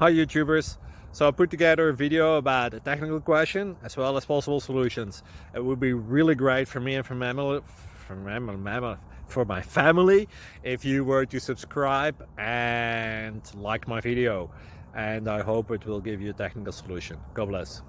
Hi YouTubers! So I put together a video about a technical question as well as possible solutions. It would be really great for me and for my family if you were to subscribe and like my video, and I hope it will give you a technical solution. God bless.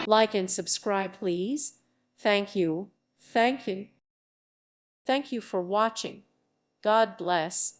Like and subscribe, please. Thank you. Thank you. Thank you for watching. God bless.